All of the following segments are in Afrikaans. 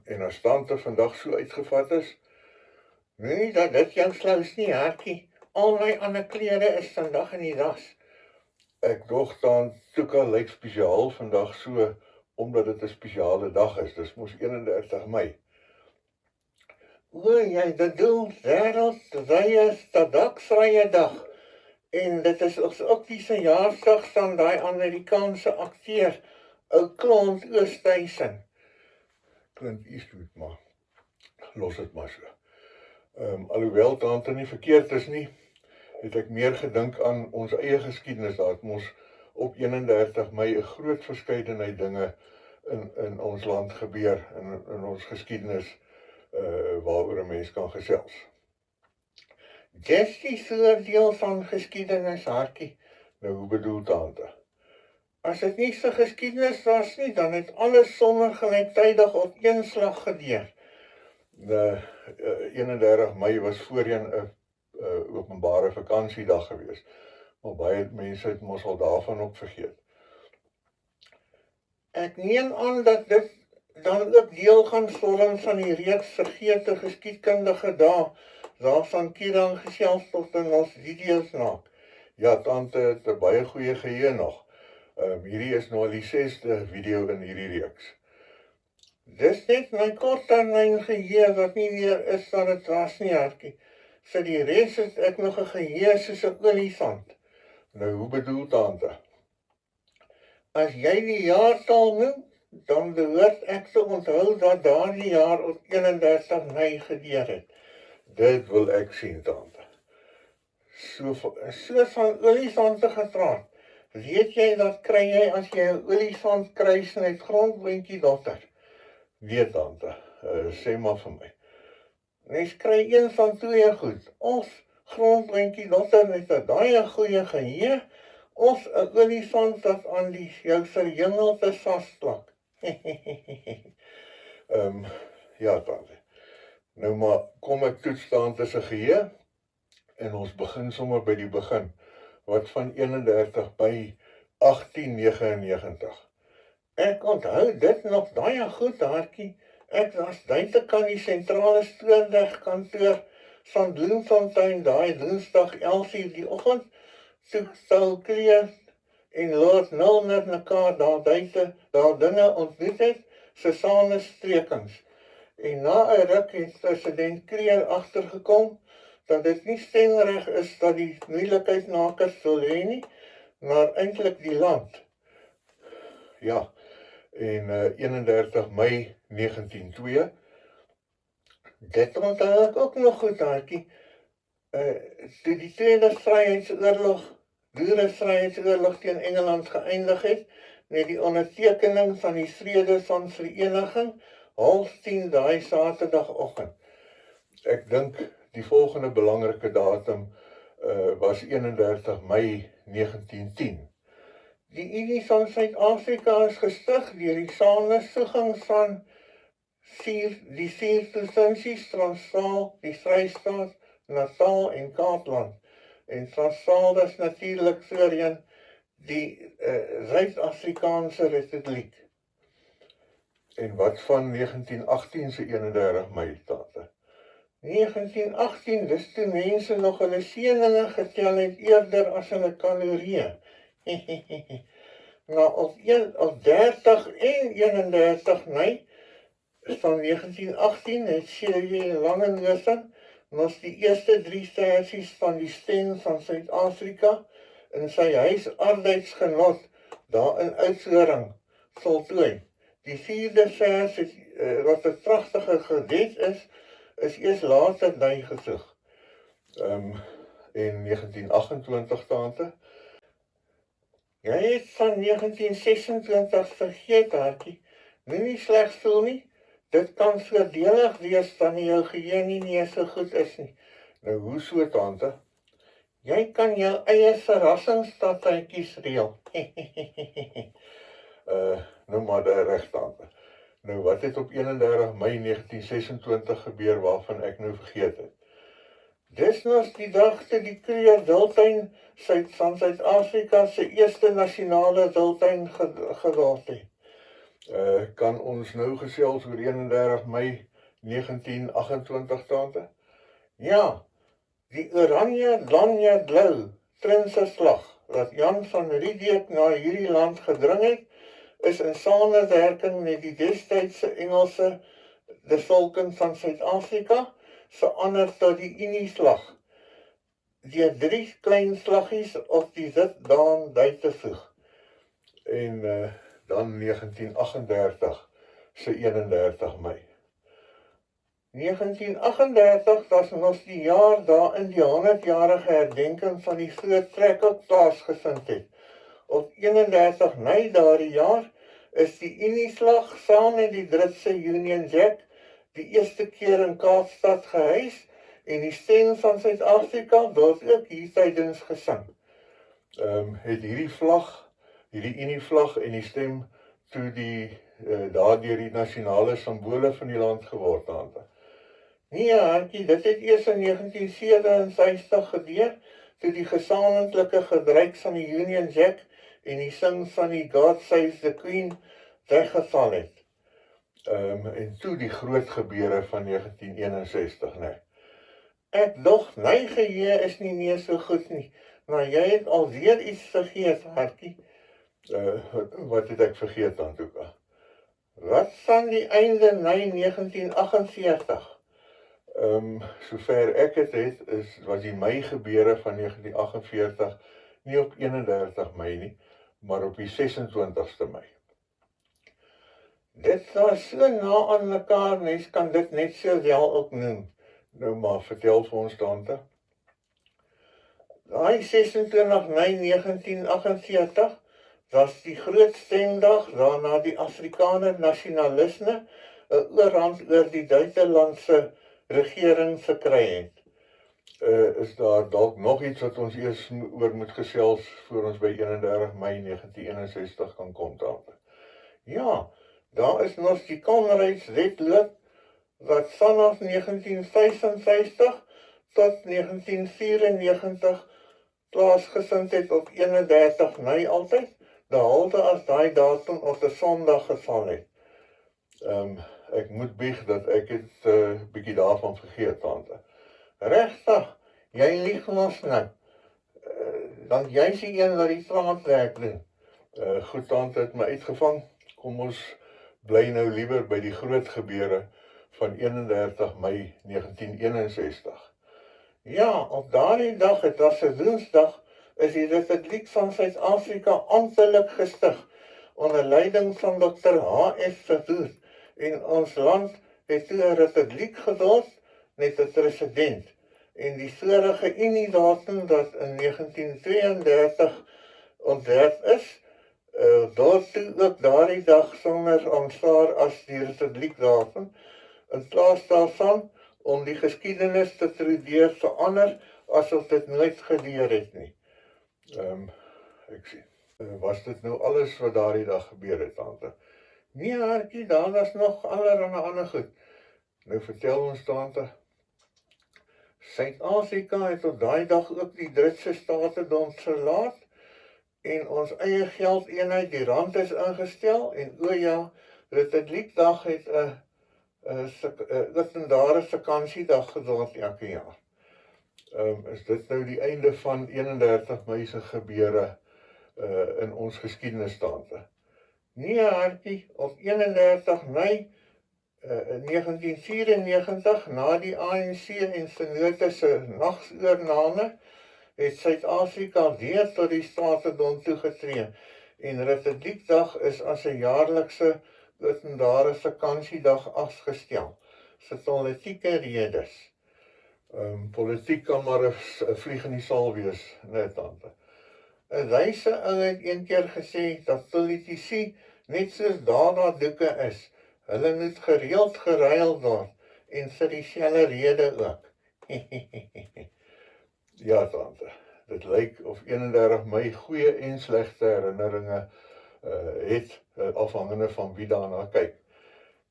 en as tante vandag so uitgevat is, nee, dat dit jou slous nie, Hartjie. Al my ander klere is vandag in die das. Ek dog dan, Tuka lyk spesiaal vandag so, omdat dit 'n spesiale dag is. Dis mos 31 Mei. O, jy bedoel wêreldwye stadaksrye dag. En dit is ook die verjaarsdag van daai Amerikaanse akteur, ou Clint Eastwood. Clint Eastwood, maar los dit maar so. Alhoewel tante nie verkeerd is nie, het ek meer gedink aan ons eie geskiedenis. Daar het mos op 31 Mei 'n groot verskeidenheid dinge in ons land gebeur, in ons geskiedenis, waaroor 'n mens kan gesels. Dis die voordeel van geskiedenis, Hartjie. Nou, hoe bedoel tante? As dit nie so geskiedenis was nie, dan het alles sommer gelyktydig op een slag gebeur. 31 Mei was voorheen 'n openbare vakansiedag gewees, maar baie mense het mos al daarvan ook vergeet. Ek neem aan dat dit dan ook deel gaan vorm van die reeks vergete geskiedkundige dae, waarvan Kieran gesels tot in ons video's maak. Ja, tante het 'n baie goeie geheue nog. Hierdie is nou al die 6de video in hierdie reeks. Dis net my korttermyn geheue wat nie meer is wat dit was nie, Hartjie. Vir die res het ek nog 'n geheue soos 'n olifant. Nou, hoe bedoel tante? As jy die jaartal noem, dan behoort ek te onthou dat daardie jaar op 31 Mei gebeur het. Dit wil ek sien, tante. So van olifante gepraat. Weet jy dat kry jy as jy 'n olifant kruis met grondboontjie dotter? Weet tante, sê maar vir my. Mens kry een van twee goed, of grondboontjie dotter met 'n baie goeie geheue, of 'n olifant wat aan jou verjongelde vasplak. Ja, tante. Nou maar, kom ek toets tante se geheue, en ons begin sommer by die begin, wat van 31 by 1899. Ek onthou dit nog baie goed, Hartjie. Ek was buitekant aan die sentrale spoorwegkantoor van Bloemfontein, daai Woensdag 11:00 die oggend, toe sou Creer en Lord Milner mekaar daar buite, daar dinge ontmoet het, vir samesprekings. En na 'n ruk het president Creer agtergekom, dat dit nie stemreg is dat die moeilikheidmakers wil hê nie, maar eintlik die land. Ja, en 31 Mei 1902, dit onthou ek ook nog goed, Hartjie, toe die Tweede Vryheidsoorlog, Boerevryheidsoorlog teen Engeland geëindig het, met die ondertekening van die Vrede van Vereniging, 9:30 daai Saterdagoggend. Ek dink die volgende belangrike datum was 31 Mei 1910. Die Unie van Suid-Afrika is gestig deur die samevoeging van die vier provinsies, Transvaal, die Vrystaat, Natal en Kaapland. En Transvaal is natuurlik voorheen die Suid-Afrikaanse Republiek. En wat van 1918 se 31 Mei, tante? 1918, dis toe mense nog hulle seëninge getel het eerder as hulle kalorieë. Nou, op 30 en 31 Mei van 1918 het C.J. Langenhoven ons die eerste 3 versies van die Stem van Suid-Afrika in sy huis arbeidsgenot daar in Oudtshoorn voltooi. Die 4de vers, wat 'n pragtige gebed is eers later bygevoeg. In 1928, tante. Jy het van 1926 vergeet, Hartjie. Nie slegs voel nie. Dit kan voordelig wees wanneer jou geheue nie meer so goed is nie. Nou, hoe so, tante? Jy kan jou eie verrassingspartytjies reël. Nou maar daar reg, tante. Nou, wat het op 31 Mei 1926 gebeur waarvan ek nou vergeet het? Dis nog die dag toe die Kruger Wildtuin van Suid-Afrika se eerste nasionale wildtuin geword het. Kan ons nou gesels oor 31 Mei 1928 tante? Ja, die oranje lanje blou Prinseslag wat Jan van Riebeeck na hierdie land gedring het, is in samewerking met die destydse Engelse bevolking van Suid-Afrika verander tot die Unieslag, deur 3 klein slaggies op die wit baan by te voeg. En dan 1938 se 31 Mei. 1938 was nog die jaar daarin die 100-jarige herdenking van die groot trek ook plaasgevind het. Op 31 Mei daardie jaar is die Unieslag saam met die Britse Union Jack die eerste keer in Kaapstad gehuis en die stem van Suid-Afrika word ook hier tydens gesing. Het hierdie Unievlag en die stem toe daardeur die nasionale simbole van die land geword tante. Nee, Hankie, dit het eers in 1957 gebeur, toe die gesamentlike gebruik van die Union Jack en die sing van die God Save the Queen weggeval het. En toe die groot gebeure van 1961, nee. Ek dog, my geheue is nie meer so goed nie, maar jy het alweer iets vergeet, Hartjie. Wat het ek vergeet dan toe? Wat van die einde Mei 1948? Sover ek het was die Mei gebeure van 1948 nie op 31 Mei nie, maar op die 26ste Mei. Dit was so na aan mekaar, mens kan dit net so wel ook noem. Nou maar, vertel vir ons tante. Daai 26 Mei 1948 was die groot stemdag waarna die Afrikaner nasionalisme 'n oorhand oor die buitelandse regering verkry het. Is daar dalk nog iets wat ons eers oor moet gesels voor ons by 31 Mei 1961 kan kom tante? Ja, daar is nog die Kameradswetloop wat vanaf 1955 tot 1994 plaasgevind het op 31 Mei altyd, behalwe as daai datum op 'n Sondag geval het. Ek moet bieg dat ek het bietjie daarvan vergeet, tante. Regtig, jy lieg mos nou. Want jy is die een wat die straatwerk doen. Goed, tante het my uitgevang. Kom ons bly nou liewer by die groot gebeure van 31 Mei 1961. Ja, op daardie dag, het was 'n Woensdag, is die Republiek van Suid-Afrika amptelik gestig onder leiding van Dr. H.F. Verwoerd. En ons land het toe 'n republiek geword met 'n president. En die vorige Uniedatum wat in 1932 ontwerp is, word toe ook daardie dag sonder aanvaar as die republiekdatum, in plaas daarvan om die geskiedenis te probeer verander asof dit nooit gebeur het nie. Ek sien. Was dit nou alles wat daardie dag gebeur het, tante? Nee, Hartjie, daar was nog allerhande ander goed. Nou vertel ons, tante. Suid-Afrika het op daai dag ook die Britse statedom verlaat en ons eie geldeenheid, die rand, is ingestel en Republiekdag het 'n openbare vakansiedag geword elke jaar. Is dit nou die einde van 31 Mei se gebeure in ons geskiedenis, tante? Nee, Hartjie, op 31 Mei 1994, na die ANC en Vennote se nagsoorname, het Suid-Afrika weer tot die statedom toegetree en Republiekdag is as 'n jaarlikse openbare vakansiedag afgestel vir politieke redes. Politiek kan maar 'n vlieg in die saal wees, net tante. 'n wyse ou het een keer gesê dat politici net soos dada-doeke is. Hulle moet gereeld geruil word en vir dieselfde rede ook. Ja, tante. Dit lyk of 31 Mei goeie en slegte herinneringe het, afhangende van wie daarna kyk.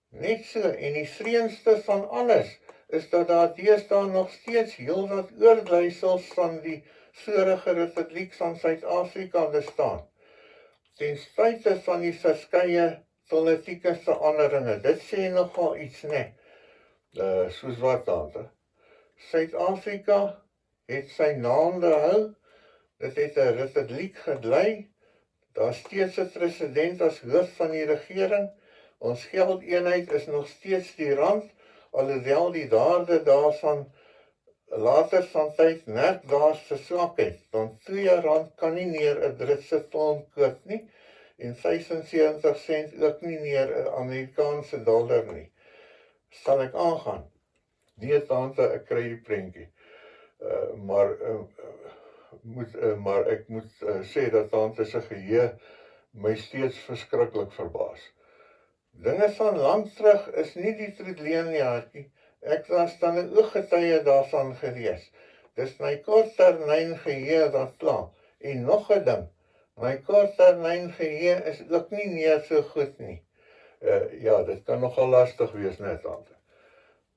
Net so, en die vreemdste van alles is dat daar deesdae nog steeds heel wat oorblyfsels van die vorige Republiek van Suid-Afrika bestaan. Ten spyte van die verskeie politieke veranderinge. Dit sê nogal iets, né? Soos wat tante. Suid-Afrika het sy naam behou, dit het 'n republiek gelei, daar steeds 'n president as hoof van die regering, ons geldeenheid is nog steeds die rand, alhoewel die waarde daarvan later van tyd merkbaar verswak het, want R2 kan nie meer 'n Britse pond koop nie, en 75 sent ook nie meer 'n Amerikaanse dollar nie. Sal ek aangaan? Nee, tante, ek kry die prentjie. Maar ek moet sê dat tante se geheue my steeds verskriklik verbaas. Dinge van lank terug is nie die probleem nie, Hartjie. Ek was dan 'n ooggetuie daarvan gewees. Dis my korttermyn geheue wat pla. En nog 'n ding, my korttermyn geheue is ook nie meer so goed nie. Ja, dit kan nogal lastig wees, net tante.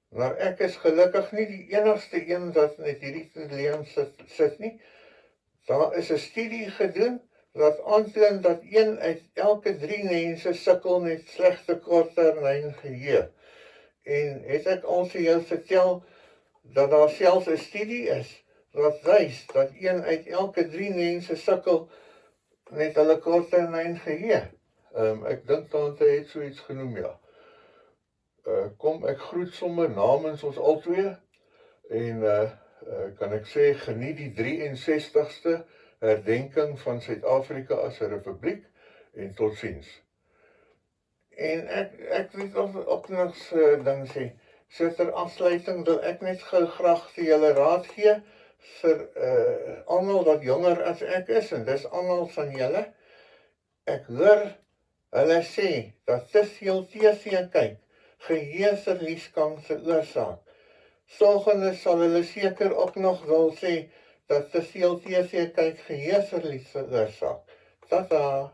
Maar ek is gelukkig nie die enigste een wat met hierdie probleem sit nie. Daar is 'n studie gedoen wat aantoon dat 1 uit elke 3 mense sukkel met slegte korttermyn geheue. En het ek al vir jou vertel dat daar selfs 'n studie is wat wys dat 1 uit elke 3 mense sukkel met hulle korttermyn geheue. Ek dink tante het so iets genoem, ja. Kom, ek groet sommer namens ons albei en kan ek sê geniet die 63ste herdenking van Suid-Afrika as 'n republiek en totsiens. En ek weet ook nog so ding sê, so ter afsluiting wil ek net gou graag vir julle raad gee vir almal wat jonger as ek is, en dis almal van julle. Ek hoor hulle sê dat te veel TV kyk geheueverlies kan veroorsaak. Volgende sal hulle seker ook nog wil sê dat te veel TV kyk geheueverlies veroorsaak. Tata!